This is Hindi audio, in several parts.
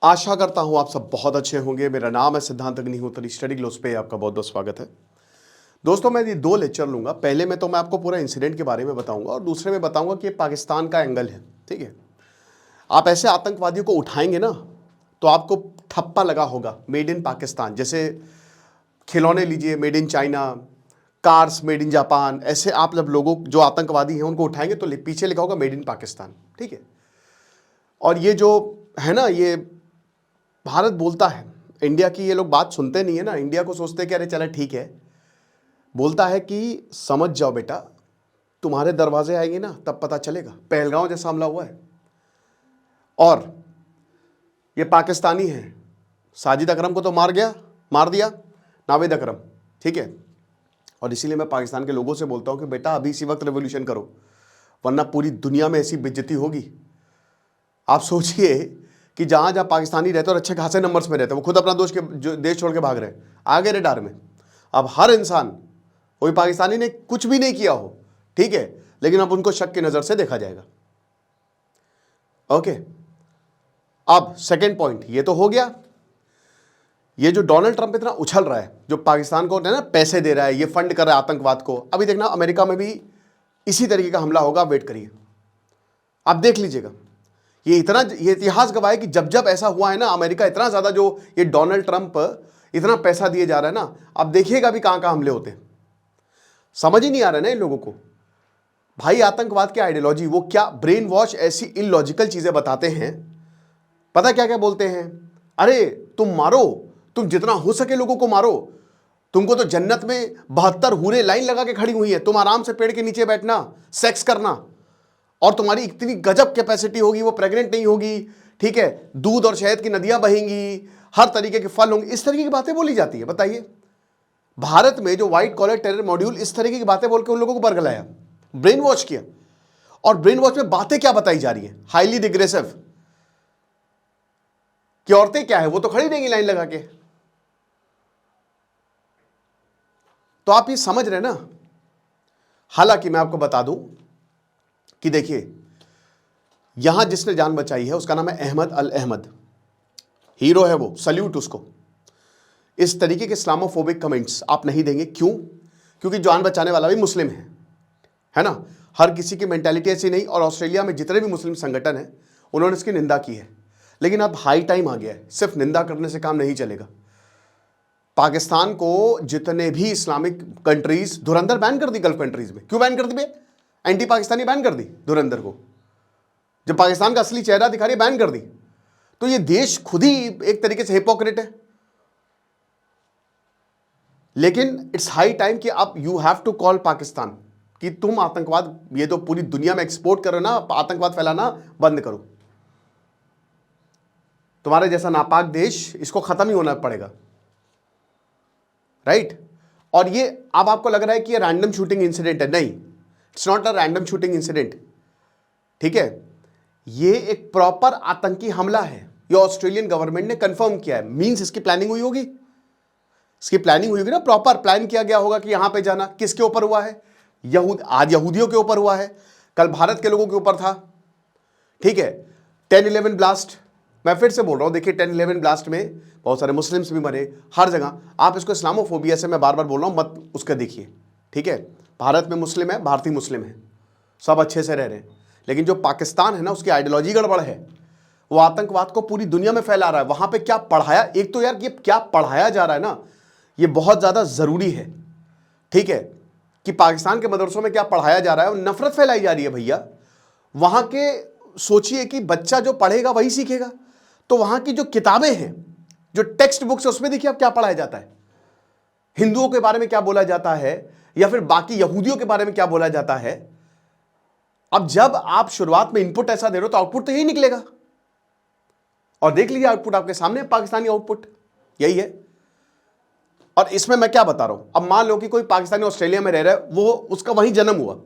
आशा करता हूं आप सब बहुत अच्छे होंगे। मेरा नाम है सिद्धांत अग्निहोत्री, स्टडी ग्लोस पे आपका बहुत बहुत स्वागत है। दोस्तों, मैं ये दो लेक्चर लूंगा। पहले में तो मैं आपको पूरा इंसिडेंट के बारे में बताऊंगा और दूसरे में बताऊंगा कि ये पाकिस्तान का एंगल है। ठीक है, आप ऐसे आतंकवादियों को उठाएंगे ना तो आपको ठप्पा लगा होगा मेड इन पाकिस्तान। जैसे खिलौने लीजिए made in China, cars made in Japan, ऐसे आप जब लोगों जो आतंकवादी हैं उनको उठाएंगे तो पीछे लिखा होगा मेड इन पाकिस्तान। ठीक है, और ये जो है ना, ये भारत बोलता है, इंडिया की ये लोग बात सुनते नहीं है ना। इंडिया को सोचते हैं कि अरे चले ठीक है, बोलता है कि समझ जाओ बेटा, तुम्हारे दरवाजे आएंगे ना तब पता चलेगा। पहलगांव जैसा हमला हुआ है और ये पाकिस्तानी है, साजिद अकरम को तो मार दिया नावेद अकरम। ठीक है, और इसीलिए मैं पाकिस्तान के लोगों से बोलता हूं कि बेटा अभी इसी वक्त रेवोल्यूशन करो, वरना पूरी दुनिया में ऐसी बेइज्जती होगी। आप सोचिए कि जहां जहां पाकिस्तानी रहते और अच्छे खासे नंबर्स में रहते, वो खुद अपना देश छोड़ के भाग रहे हैं, आगे रडार में। अब हर इंसान, कोई पाकिस्तानी ने कुछ भी नहीं किया हो, ठीक है, लेकिन अब उनको शक की नजर से देखा जाएगा। ओके, अब सेकेंड पॉइंट ये तो हो गया। ये जो डोनाल्ड ट्रंप इतना उछल रहा है, जो पाकिस्तान को ना पैसे दे रहा है, ये फंड कर रहा है आतंकवाद को, अभी देखना अमेरिका में भी इसी तरीके का हमला होगा। वेट करिए, आप देख लीजिएगा। ये इतिहास गवाह है कि जब जब ऐसा हुआ है ना, अमेरिका इतना ज्यादा, जो ये डोनाल्ड ट्रंप इतना पैसा दिए जा रहा है ना, अब देखिएगा भी कहां कहां हमले होते हैं। समझ ही नहीं आ रहा है ना इन लोगों को भाई, आतंकवाद की आइडियोलॉजी, वो क्या ब्रेन वॉश ऐसी इलॉजिकल चीजें बताते हैं। पता क्या क्या बोलते हैं, अरे तुम मारो, तुम जितना हो सके लोगों को मारो, तुमको तो जन्नत में 72 हूरें लाइन लगा के खड़ी हुई है, तुम आराम से पेड़ के नीचे बैठना, सेक्स करना, और तुम्हारी इतनी गजब कैपेसिटी होगी, वो प्रेग्नेंट नहीं होगी, ठीक है, दूध और शहद की नदियां बहेंगी, हर तरीके के फल होंगे, इस तरीके की बातें बोली जाती है। बताइए, भारत में जो व्हाइट कॉलर टेरर मॉड्यूल इस तरीके की बातें बोल के उन लोगों को बरगलाया, ब्रेन वॉश किया। और ब्रेन वॉश में बातें क्या बताई जा रही है, हाईली रिग्रेसिव, कि औरतें क्या है, वो तो खड़ी रहेंगी लाइन लगा के। तो आप ये समझ रहे ना। हालांकि मैं आपको बता दूं कि देखिए, यहां जिसने जान बचाई है उसका नाम है अहमद अल अहमद, हीरो है वो, सल्यूट उसको। इस तरीके के इस्लामोफोबिक कमेंट्स आप नहीं देंगे। क्यों? क्योंकि जान बचाने वाला भी मुस्लिम है ना। हर किसी की मेंटालिटी ऐसी नहीं, और ऑस्ट्रेलिया में जितने भी मुस्लिम संगठन हैं उन्होंने इसकी निंदा की है। लेकिन अब हाई टाइम आ गया है, सिर्फ निंदा करने से काम नहीं चलेगा। पाकिस्तान को जितने भी इस्लामिक कंट्रीज, धुरंधर बैन कर दी गल्फ कंट्रीज में। क्यों बैन कर दी बे? एंटी पाकिस्तानी बैन कर दी धुरंधर को, जब पाकिस्तान का असली चेहरा दिखा रही बैन कर दी। तो ये देश खुद ही एक तरीके से हिपोक्रेट है। लेकिन इट्स हाई टाइम कि अब you have to call Pakistan कि तुम आतंकवाद, ये तो पूरी दुनिया में एक्सपोर्ट करो ना, आतंकवाद फैलाना बंद करो। तुम्हारे जैसा नापाक देश, इसको खत्म ही होना पड़ेगा, राइट। और ये अब आपको लग रहा है कि ये रैंडम शूटिंग इंसिडेंट है, नहीं, it's not a random shooting incident. ठीक है, ये एक प्रॉपर आतंकी हमला है। ये ऑस्ट्रेलियन गवर्नमेंट ने कंफर्म किया है, मींस इसकी प्लानिंग हुई होगी, इसकी प्लानिंग हुई होगी ना, प्रॉपर प्लान किया गया होगा कि यहां पे जाना। किसके ऊपर हुआ है? आज यहूदियों के ऊपर हुआ है, कल भारत के लोगों के ऊपर था। ठीक है, 10/11 ब्लास्ट, मैं फिर से बोल रहा हूं, देखिए 10/11 ब्लास्ट में बहुत सारे मुस्लिम्स भी मरे, हर जगह। आप इसको इस्लामोफोबिया से, मैं बार बार बोल रहा हूं, मत उसका देखिए। ठीक है, भारत में मुस्लिम है, भारतीय मुस्लिम है, सब अच्छे से रह रहे हैं। लेकिन जो पाकिस्तान है ना, उसकी आइडियोलॉजी गड़बड़ है, वो आतंकवाद को पूरी दुनिया में फैला रहा है। वहां पे क्या पढ़ाया, एक तो यार ये क्या पढ़ाया जा रहा है ना, ये बहुत ज्यादा जरूरी है। ठीक है, कि पाकिस्तान के मदरसों में क्या पढ़ाया जा रहा है, नफरत फैलाई जा रही है भैया। वहां के सोचिए कि बच्चा जो पढ़ेगा वही सीखेगा। तो वहां की जो किताबें हैं, जो टेक्स्ट बुक्स है, उसमें देखिए अब क्या पढ़ाया जाता है, हिंदुओं के बारे में क्या बोला जाता है, या फिर बाकी यहूदियों के बारे में क्या बोला जाता है। अब जब आप शुरुआत में इनपुट ऐसा दे रहे हो तो आउटपुट तो यही निकलेगा। और देख लीजिए आउटपुट आपके सामने, पाकिस्तानी आउटपुट यही है। और इसमें मैं क्या बता रहा हूं, अब मान लो कि कोई पाकिस्तानी ऑस्ट्रेलिया में रह रहा है, वो उसका वहीं जन्म हुआ,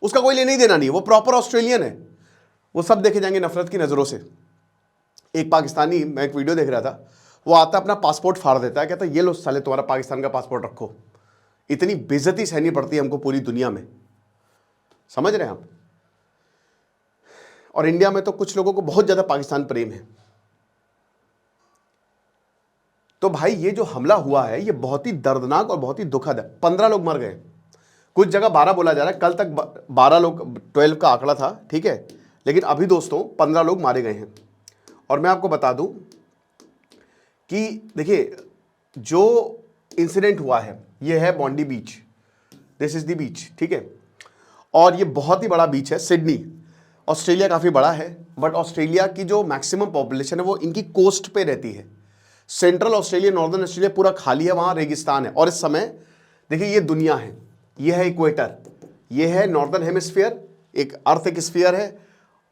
उसका कोई लेना ही देना नहीं, वो प्रॉपर ऑस्ट्रेलियन है, वो सब देखे जाएंगे नफरत की नजरों से। एक पाकिस्तानी, मैं एक वीडियो देख रहा था, वो आता अपना पासपोर्ट फाड़ देता है, कहता है ये लो साले तुम्हारा पाकिस्तान का पासपोर्ट रखो। इतनी बेइज्जती सहनी पड़ती है हमको पूरी दुनिया में, समझ रहे हैं आप। और इंडिया में तो कुछ लोगों को बहुत ज्यादा पाकिस्तान प्रेम है। तो भाई ये जो हमला हुआ है ये बहुत ही दर्दनाक और बहुत ही दुखद है। 15 लोग मर गए, कुछ जगह 12 बोला जा रहा है, कल तक 12 लोग 12 का आंकड़ा था, ठीक है, लेकिन अभी दोस्तों 15 लोग मारे गए हैं। और मैं आपको बता दूं कि देखिए जो इंसिडेंट हुआ है ये है Bondi beach, this is the beach, ठीक है, और ये बहुत ही बड़ा बीच है। सिडनी ऑस्ट्रेलिया काफ़ी बड़ा है, बट ऑस्ट्रेलिया की जो मैक्सिमम पॉपुलेशन है वो इनकी कोस्ट पे रहती है। सेंट्रल ऑस्ट्रेलिया, नॉर्दर्न ऑस्ट्रेलिया पूरा खाली है, वहाँ रेगिस्तान है। और इस समय देखिए ये दुनिया है, ये है इक्वेटर, ये है नॉर्दर्न हेमिस्फीयर, एक अर्थ एक स्फीयर है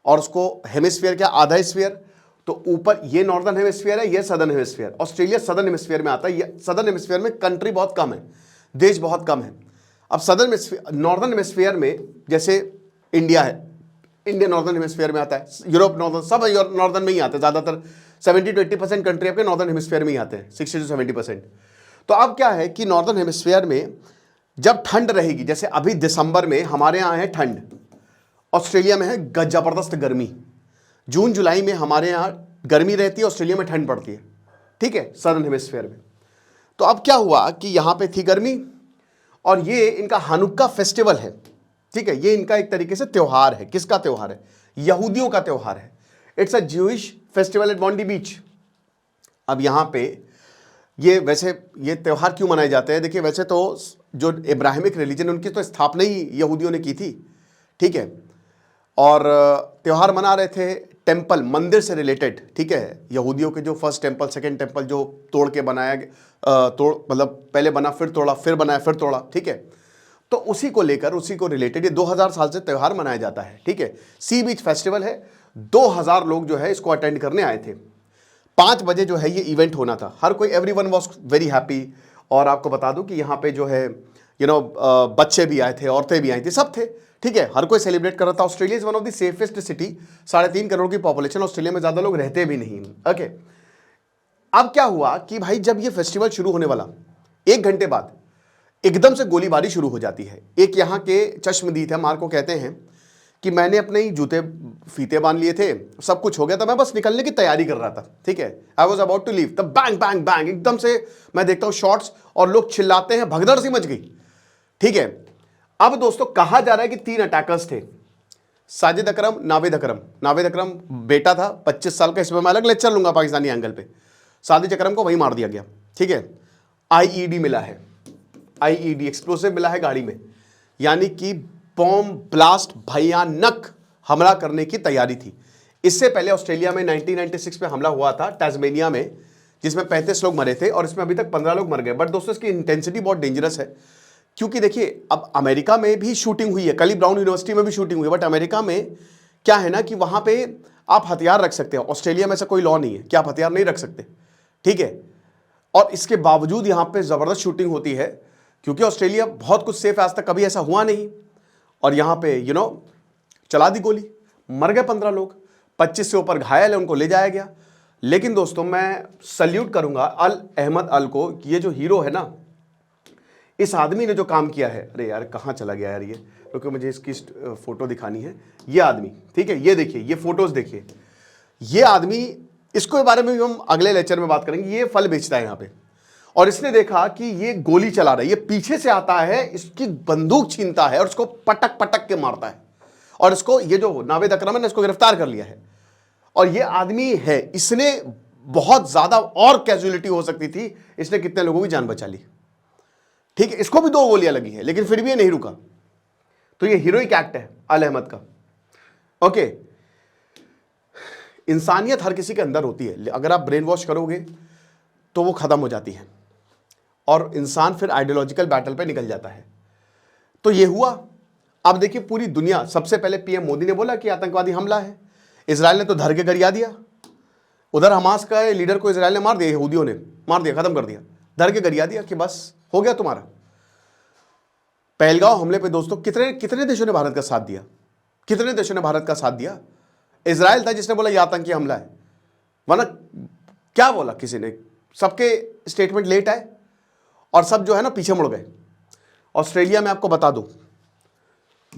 और उसको हेमिस्फीयर क्या आधा स्फीयर, तो ऊपर ये नॉर्दर्न हेमिस्फीयर है, ये southern hemisphere. Australia southern hemisphere में आता है। ये सदर्न हेमिस्फीयर में कंट्री बहुत कम है, देश बहुत कम है। अब नॉर्दर्न हेमिस्फीयर में जैसे इंडिया है, इंडिया नॉर्दर्न हेमिस्फीयर में आता है, यूरोप नॉर्दर्न, सब नॉर्दर्न में ही आते हैं, ज़्यादातर 70 to 80% कंट्री आपके नॉर्दर्न हेमिस्फीयर में ही आते हैं, 60 to 70%। तो अब क्या है कि नॉर्दर्न हेमिस्फीयर में जब ठंड रहेगी, जैसे अभी दिसंबर में हमारे यहाँ है ठंड, ऑस्ट्रेलिया में है जबरदस्त गर्मी। जून जुलाई में हमारे यहाँ गर्मी रहती है, ऑस्ट्रेलिया में ठंड पड़ती है, ठीक है, सदर्न हेमिस्फीयर में। तो अब क्या हुआ कि यहाँ पे थी गर्मी और ये इनका हनुक्का फेस्टिवल है, ठीक है, ये इनका एक तरीके से त्योहार है। किसका त्योहार है? यहूदियों का त्योहार है। It's a Jewish festival at Bondi beach. अब यहाँ पे ये वैसे ये त्यौहार क्यों मनाए जाते हैं? देखिए वैसे तो जो इब्राहिमिक रिलीजन उनकी तो स्थापना ही यहूदियों ने की थी, ठीक है, और त्यौहार मना रहे थे टेम्पल, मंदिर से रिलेटेड, ठीक है, यहूदियों के जो फर्स्ट टेम्पल, सेकंड टेम्पल जो तोड़ के बनाया, मतलब पहले बना फिर तोड़ा, फिर बनाया फिर तोड़ा, ठीक है, तो उसी को लेकर, उसी को रिलेटेड ये 2000 साल से त्यौहार मनाया जाता है, ठीक है। सी बीच फेस्टिवल है, 2000 लोग जो है इसको अटेंड करने आए थे। 5 बजे जो है ये इवेंट होना था, हर कोई, एवरीवन वाज वेरी हैप्पी। और आपको बता दूं कि यहाँ पे जो है बच्चे भी आए थे, औरतें भी आई थी, सब थे, ठीक है, हर कोई सेलिब्रेट कर रहा था। Australia is one of the safest city, 3.5 crore की पॉपुलेशन, ऑस्ट्रेलिया में ज़्यादा लोग रहते भी नहीं, ओके। अब क्या हुआ कि भाई जब ये फेस्टिवल शुरू होने वाला 1 घंटे बाद एकदम से गोलीबारी शुरू हो जाती है। एक यहाँ के चश्मदीद है, मार्को कहते हैं कि मैंने अपने ही जूते फीते बांध लिए थे, सब कुछ हो गया था, मैं बस निकलने की तैयारी कर रहा था, ठीक है, I was about to leave, तब बैंग बैंग बैंग एकदम से मैं देखता हूँ शॉट्स और लोग चिल्लाते हैं, भगदड़ सी मच गई, ठीक है। अब दोस्तों कहा जा रहा है कि 3 अटैकर्स थे, साजिद अकरम, नावेद अकरम। नावेद अकरम बेटा था 25 साल का, इसमें मैं अलग लेक्चर लूंगा पाकिस्तानी एंगल पे। साजिद अकरम को वहीं मार दिया गया, ठीक है। आईईडी मिला है, आईईडी एक्सप्लोसिव मिला है गाड़ी में, यानी कि बॉम्ब ब्लास्ट, भयानक हमला करने की तैयारी थी। इससे पहले ऑस्ट्रेलिया में 1996 में हमला हुआ था टास्मेनिया में, जिसमें 35 लोग मरे थे और इसमें अभी तक 15 लोग मर गए। बट दोस्तों इसकी इंटेंसिटी बहुत डेंजरस है, क्योंकि देखिए अब अमेरिका में भी शूटिंग हुई है, कली ब्राउन यूनिवर्सिटी में भी शूटिंग हुई है, बट अमेरिका में क्या है ना कि वहां पे आप हथियार रख सकते हो, ऑस्ट्रेलिया में ऐसा कोई लॉ नहीं है कि आप हथियार नहीं रख सकते, ठीक है। और इसके बावजूद यहाँ पे ज़बरदस्त शूटिंग होती है, क्योंकि ऑस्ट्रेलिया बहुत कुछ सेफ है, आज तक कभी ऐसा हुआ नहीं। और यहाँ पे चला दी गोली, मर गए 15 लोग, 25 से ऊपर घायल है, उनको ले जाया गया। लेकिन दोस्तों मैं सल्यूट करूंगा अल अहमद अल को, ये जो हीरो है ना, इस आदमी ने जो काम किया है, अरे यार कहाँ चला गया यार ये, क्योंकि मुझे इसकी फोटो दिखानी है। ये आदमी, ठीक है, ये देखिए, ये फोटोज देखिए, ये आदमी, इसको बारे में भी हम अगले लेक्चर में बात करेंगे। ये फल बेचता है यहाँ पे, और इसने देखा कि ये गोली चला रहा है, ये पीछे से आता है, इसकी बंदूक छीनता है और उसको पटक पटक के मारता है, और इसको, ये जो नावेद अकरम ने इसको गिरफ्तार कर लिया है। और ये आदमी है, इसने बहुत ज्यादा और कैजुअलिटी हो सकती थी, इसने कितने लोगों की जान बचा ली, ठीक है। इसको भी 2 गोलियां लगी है, लेकिन फिर भी ये नहीं रुका। तो ये हीरोइक एक्ट है अल अहमद का, ओके। इंसानियत हर किसी के अंदर होती है, अगर आप ब्रेन वॉश करोगे तो वो खत्म हो जाती है और इंसान फिर आइडियोलॉजिकल बैटल पे निकल जाता है। तो ये हुआ। अब देखिए पूरी दुनिया, सबसे पहले पीएम मोदी ने बोला कि आतंकवादी हमला है, इजराइल ने तो धर के गरिया दिया, उधर हमास का लीडर को इजराइल ने मार दिया, यहूदियों ने मार दिया, खत्म कर दिया, धर के गरिया दिया कि बस हो गया तुम्हारा। पहलगांव हमले पे दोस्तों कितने देशों ने भारत का साथ दिया, कितने देशों ने भारत का साथ दिया? इजराइल था जिसने बोला यह आतंकी हमला है, वरना क्या बोला किसी ने? सबके स्टेटमेंट लेट आए और सब जो है ना पीछे मुड़ गए। ऑस्ट्रेलिया में आपको बता दूं,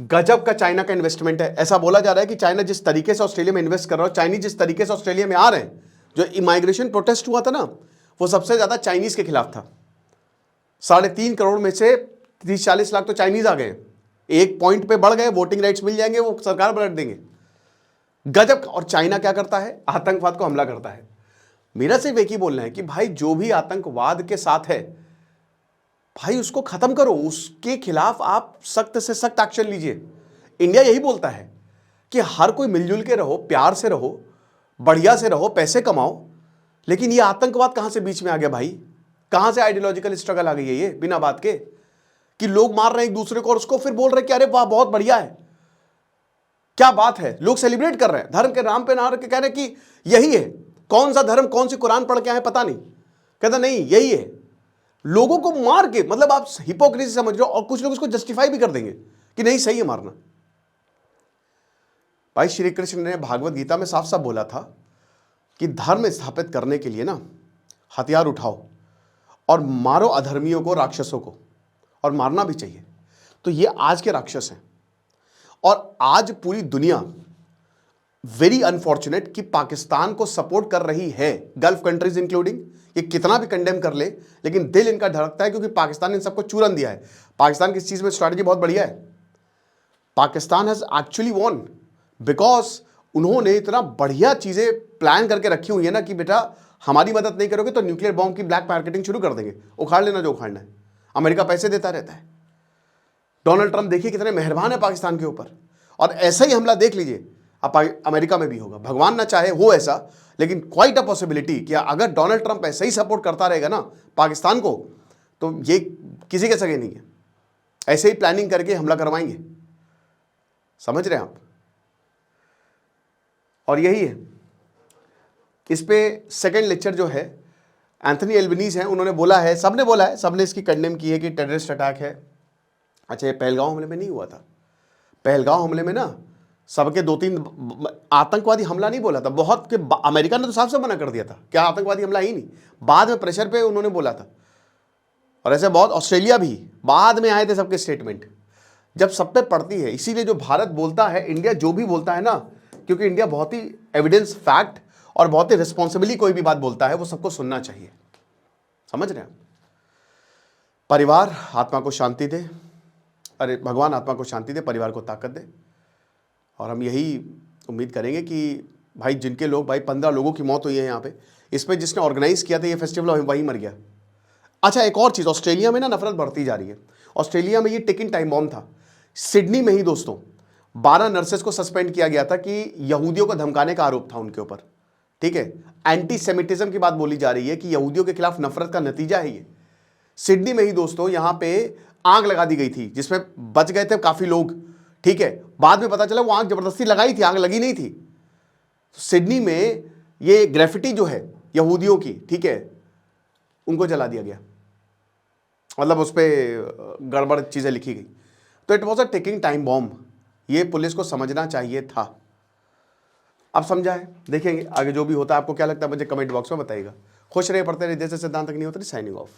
गजब का चाइना का इन्वेस्टमेंट है। ऐसा बोला जा रहा है कि चाइना जिस तरीके से ऑस्ट्रेलिया में इन्वेस्ट कर रहा है, चाइनीज जिस तरीके से ऑस्ट्रेलिया में आ रहे हैं, जो इमाइग्रेशन प्रोटेस्ट हुआ था ना, वो सबसे ज़्यादा चाइनीज़ के खिलाफ था। 3.5 करोड़ में से 30-40 लाख तो चाइनीज़ आ गए, एक पॉइंट पे बढ़ गए, वोटिंग राइट्स मिल जाएंगे, वो सरकार पलट देंगे। गजब। और चाइना क्या करता है? आतंकवाद को हमला करता है। मेरा सिर्फ एक ही बोलना है कि भाई जो भी आतंकवाद के साथ है भाई उसको खत्म करो, उसके खिलाफ आप सख्त से सख्त एक्शन लीजिए। इंडिया यही बोलता है कि हर कोई मिलजुल के रहो, प्यार से रहो, बढ़िया से रहो, पैसे कमाओ, लेकिन ये आतंकवाद कहां से बीच में आ गया भाई? कहां से आइडियोलॉजिकल स्ट्रगल आ गई है ये बिना बात के, कि लोग मार रहे हैं एक दूसरे को और उसको फिर बोल रहे हैं कि अरे वाह बहुत बढ़िया है, क्या बात है, लोग सेलिब्रेट कर रहे हैं, धर्म के नाम पे ना के कह रहे हैं कि यही है। कौन सा धर्म, कौन सी कुरान पढ़ के आए पता नहीं, कहता नहीं यही है। लोगों को मार के, मतलब आप हिपोक्रेसी समझ रहे हो, और कुछ लोग उसको जस्टिफाई भी कर देंगे कि नहीं सही है मारना। भाई श्री कृष्ण ने भागवत गीता में साफ साफ बोला था कि धर्म स्थापित करने के लिए ना हथियार उठाओ और मारो अधर्मियों को, राक्षसों को, और मारना भी चाहिए। तो ये आज के राक्षस हैं। और आज पूरी दुनिया वेरी अनफॉर्चुनेट कि पाकिस्तान को सपोर्ट कर रही है, गल्फ कंट्रीज इंक्लूडिंग। ये कितना भी कंडेम कर ले लेकिन दिल इनका धड़कता है, क्योंकि पाकिस्तान ने इन सबको चूरन दिया है। पाकिस्तान की इस चीज में स्ट्रैटेजी बहुत बढ़िया है। Pakistan has actually won because उन्होंने इतना बढ़िया चीजें प्लान करके रखी हुई है ना कि बेटा हमारी मदद नहीं करोगे तो न्यूक्लियर बॉम्ब की ब्लैक मार्केटिंग शुरू कर देंगे, उखाड़ लेना जो उखाड़ना है। अमेरिका पैसे देता रहता है। डोनाल्ड ट्रंप देखिए कितने मेहरबान है पाकिस्तान के ऊपर, और ऐसा ही हमला देख लीजिए अब अमेरिका में भी होगा। भगवान ना चाहे हो ऐसा, लेकिन क्वाइट अ पॉसिबिलिटी कि अगर डोनाल्ड ट्रंप ऐसे ही सपोर्ट करता रहेगा ना पाकिस्तान को, तो ये किसी के सगे नहीं है। ऐसे ही प्लानिंग करके हमला करवाएंगे, समझ रहे हैं आप? और यही है। इस पे सेकेंड लेक्चर जो है एंथनी एल्बनीज हैं, उन्होंने बोला है, सबने बोला है, सबने इसकी कंडेम की है कि टेररिस्ट अटैक है। अच्छा, ये पहलगांव हमले में नहीं हुआ था। पहलगांव हमले में ना सबके 2-3 आतंकवादी हमला नहीं बोला था, बहुत के अमेरिका ने तो साफ से मना कर दिया था, क्या आतंकवादी हमला ही नहीं। बाद में प्रेशर पे उन्होंने बोला था, और ऐसे बहुत, ऑस्ट्रेलिया भी बाद में आए थे सबके स्टेटमेंट। जब सब पे पड़ती है, इसीलिए जो भारत बोलता है, इंडिया जो भी बोलता है ना, क्योंकि इंडिया बहुत ही एविडेंस, फैक्ट और बहुत ही रिस्पॉन्सिबली कोई भी बात बोलता है, वो सबको सुनना चाहिए। समझ रहे हैं? परिवार आत्मा को शांति दे, अरे भगवान आत्मा को शांति दे, परिवार को ताकत दे। और हम यही उम्मीद करेंगे कि भाई जिनके लोग, भाई 15 लोगों की मौत हुई है यहाँ पे, इस पे जिसने ऑर्गेनाइज किया था ये फेस्टिवल वही मर गया। अच्छा, एक और चीज़, ऑस्ट्रेलिया में ना नफरत बढ़ती जा रही है। ऑस्ट्रेलिया में ये टिकिंग टाइम बॉम्ब था। सिडनी में ही दोस्तों 12 नर्सेस को सस्पेंड किया गया था कि यहूदियों को धमकाने का आरोप था उनके ऊपर। ठीक है, एंटी सेमिटिज्म की बात बोली जा रही है कि यहूदियों के खिलाफ नफरत का नतीजा है ये। सिडनी में ही दोस्तों यहाँ पे आग लगा दी गई थी, जिसमें बच गए थे काफी लोग। ठीक है, बाद में पता चला वो आग जबरदस्ती लगाई थी, आग लगी नहीं थी। सिडनी में ये ग्रेफिटी जो है यहूदियों की, ठीक है, उनको जला दिया गया, मतलब उस पर गड़बड़ चीजें लिखी गई। तो it was a ticking time bomb. ये पुलिस को समझना चाहिए था। अब समझा है, देखेंगे आगे जो भी होता है। आपको क्या लगता है मुझे कमेंट बॉक्स में बताइएगा। खुश रहे, पढ़ते रहिए। देश से सिद्धांत तक नहीं होता। Signing off.